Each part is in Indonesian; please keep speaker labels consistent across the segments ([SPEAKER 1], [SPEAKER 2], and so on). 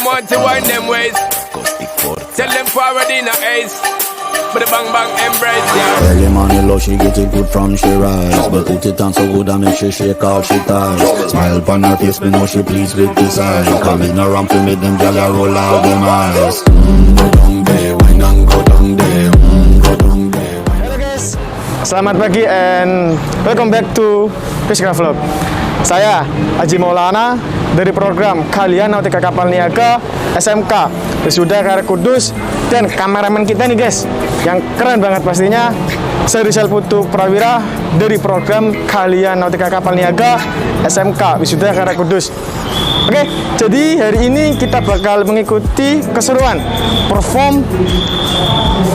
[SPEAKER 1] them want to wind them ways. Tell them forward in a ace. But the bang bang embrace, yeah.
[SPEAKER 2] Early money low, she get it good from she rise. But put it on so good and make she shake out she ties. Smile upon her face, me know she pleased with this eyes. Coming around to make them gyal roll out them eyes. Go down there, wine and go down there. Go down there.
[SPEAKER 3] Halo guys, selamat pagi and welcome back to Fiskar Vlog. Saya Haji Maulana dari program Kalian Nautika Kapal Niaga SMK Wisuda Karya Kudus, dan kameramen kita nih guys, yang keren banget pastinya, saya Rizal Putu Prawira dari program Kalian Nautika Kapal Niaga SMK Wisuda Karya Kudus. Oke, jadi hari ini kita bakal mengikuti keseruan perform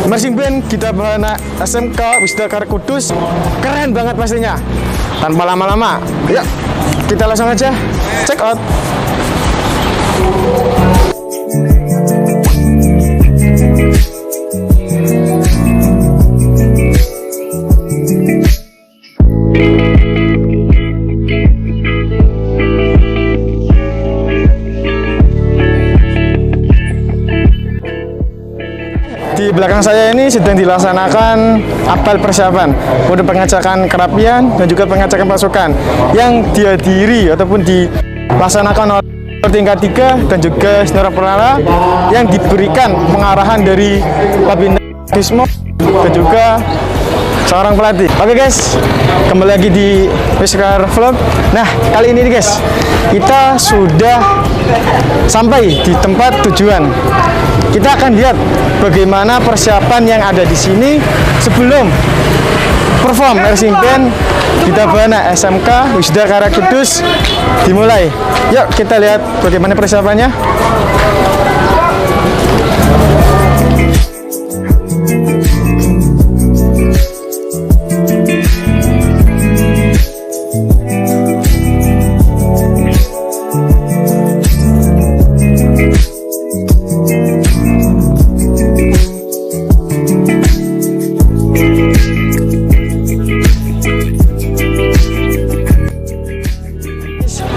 [SPEAKER 3] marching band Gita Bahana SMK Wisuda Karya Kudus. Keren banget pastinya. Tanpa lama-lama, yuk kita langsung aja check out. Di belakang saya ini sedang dilaksanakan apel persiapan untuk pengecekan kerapian dan juga pengecekan pasukan yang dihadiri ataupun dilaksanakan oleh tingkat 3 dan juga Senora Purnala yang diberikan pengarahan dari Babinda Dismo dan juga seorang pelatih. Oke guys, kembali lagi di Fiskar Vlog. Nah, kali ini nih guys, kita sudah sampai di tempat tujuan. Kita akan lihat bagaimana persiapan yang ada di sini sebelum perform marching band Gita Bahana SMK Wisuda Karya Kudus dimulai. Yuk kita lihat bagaimana persiapannya.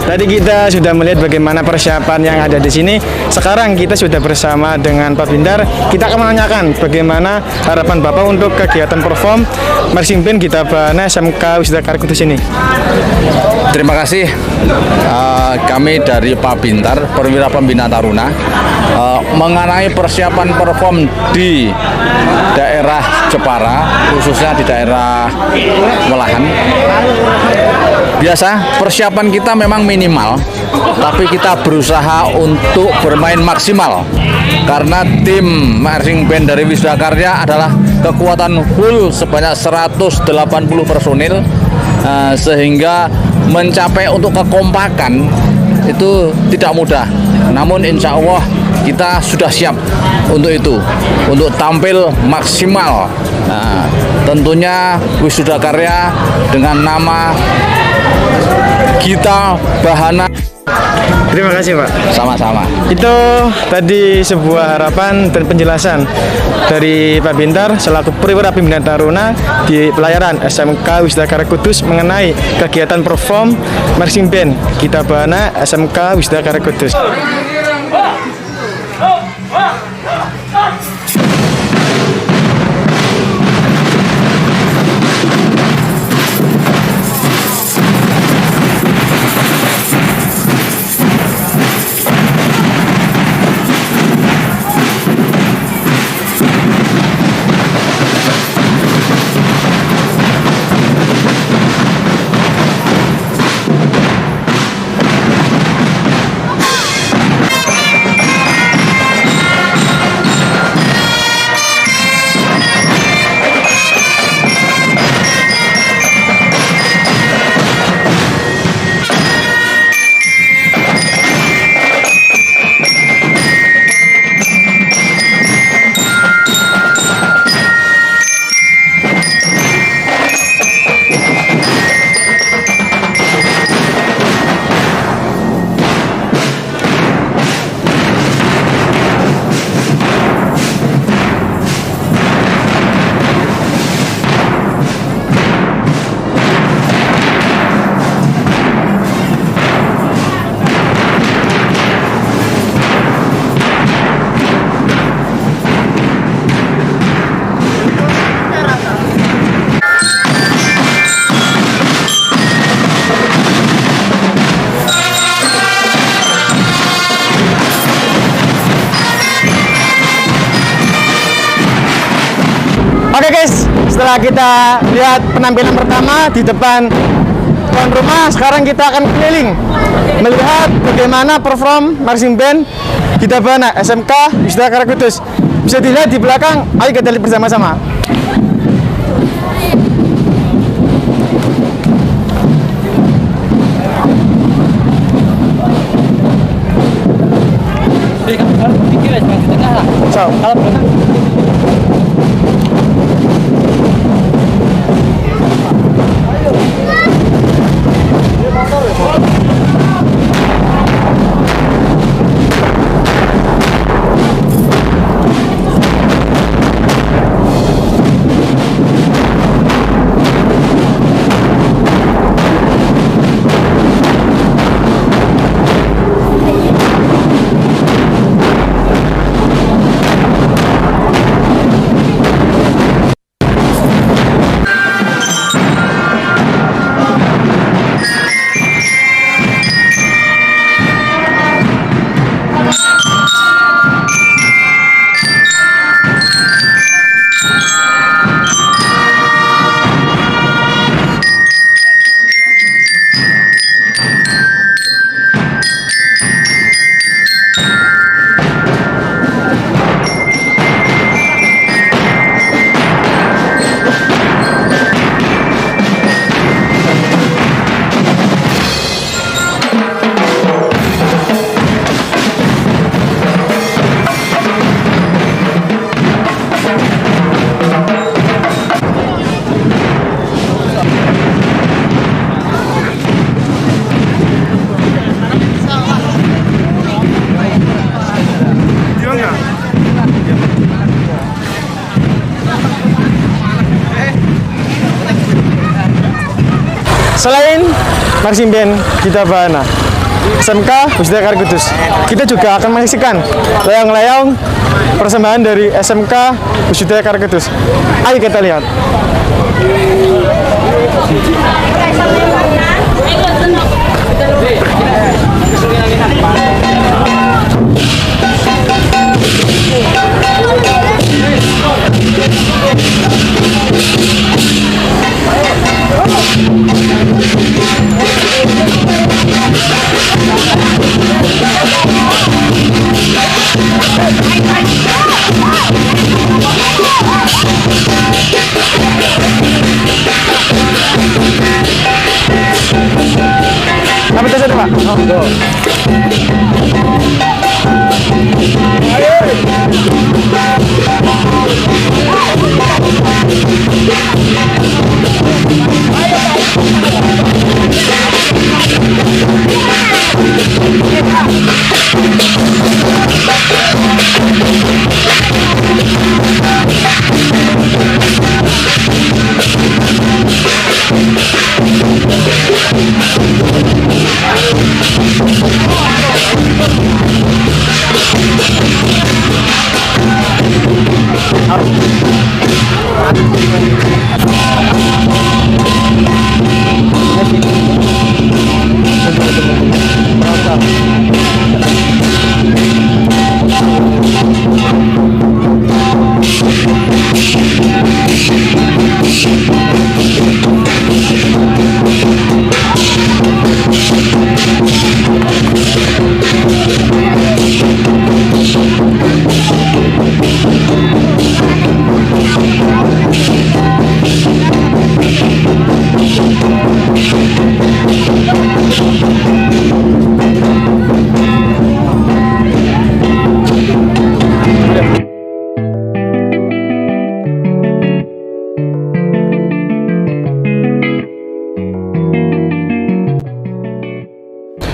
[SPEAKER 3] Tadi kita sudah melihat bagaimana persiapan yang ada di sini. Sekarang kita sudah bersama dengan Pak Bindar. Kita akan menanyakan bagaimana harapan Bapak untuk kegiatan perform marching band Gita Bahana SMK Wisuda Karya Kudus ini.
[SPEAKER 4] Terima kasih. Kami dari Pak Bintar, Perwira Pembina Taruna, mengenai persiapan perform di daerah Jepara, khususnya di daerah Welahan. Biasa persiapan kita memang minimal, tapi kita berusaha untuk bermain maksimal karena tim marching band dari Wisuda Karya adalah kekuatan full sebanyak 180 personil, sehingga mencapai untuk kekompakan itu tidak mudah. Namun insya Allah kita sudah siap untuk itu, untuk tampil maksimal. Tentunya Wisuda Karya dengan nama Gita Bahana.
[SPEAKER 3] Terima kasih Pak.
[SPEAKER 4] Sama-sama.
[SPEAKER 3] Itu tadi sebuah harapan dan penjelasan dari Pak Bintar selaku Perwira Pembina Taruna di pelayaran SMK Wisuda Karya Kudus mengenai kegiatan perform marching band Gita Bahana SMK Wisuda Karya Kudus. setelah kita lihat penampilan pertama di depan tuan rumah, sekarang kita akan keliling melihat bagaimana perform marching band Gita-Bahana SMK Wisata Karya Kudus. Bisa dilihat di belakang, ayo kita lihat bersama-sama. So, selain marching band Gita-Bahana SMK Wisata Karya Kudus, kita juga akan menyaksikan layang-layang persembahan dari SMK Wisata Karya Kudus. Ayo kita lihat. Apa itu saja, Pak?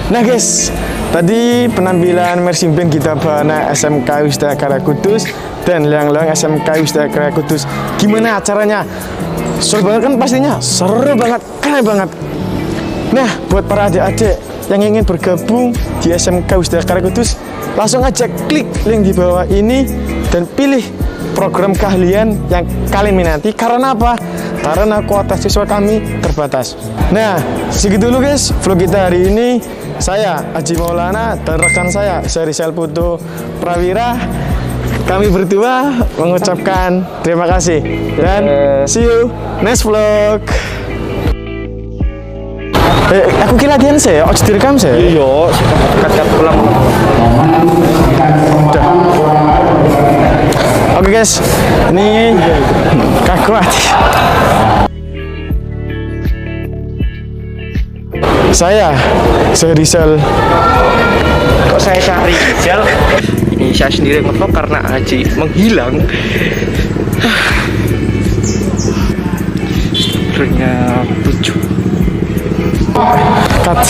[SPEAKER 3] Nah guys, tadi penampilan marching band Gita-Bahana SMK Wisata Karya Kudus dan layang-layang SMK Wisata Karya Kudus. Gimana acaranya? Seru banget kan pastinya? Seru banget, keren banget. Nah, buat para adik-adik yang ingin bergabung di SMK Wisata Karya Kudus, langsung aja klik link di bawah ini dan pilih program keahlian yang kalian minati. Karena apa? Karena kuota siswa kami terbatas. Nah, segitu dulu guys vlog kita hari ini. Saya Haji Maulana dan rekan saya Rizal Putu Prawira kami berdua mengucapkan terima kasih dan see you next vlog. Aku kira latihan sih, ojo direkam sih.
[SPEAKER 5] Iya, kat pulang.
[SPEAKER 3] Udah. Oke guys, ini kakuat. Saya Rizal.
[SPEAKER 5] Kok saya cari Rizal? Ini saya sendiri ngevlog karena Aji menghilang. Sebenarnya lucu.
[SPEAKER 3] Cut.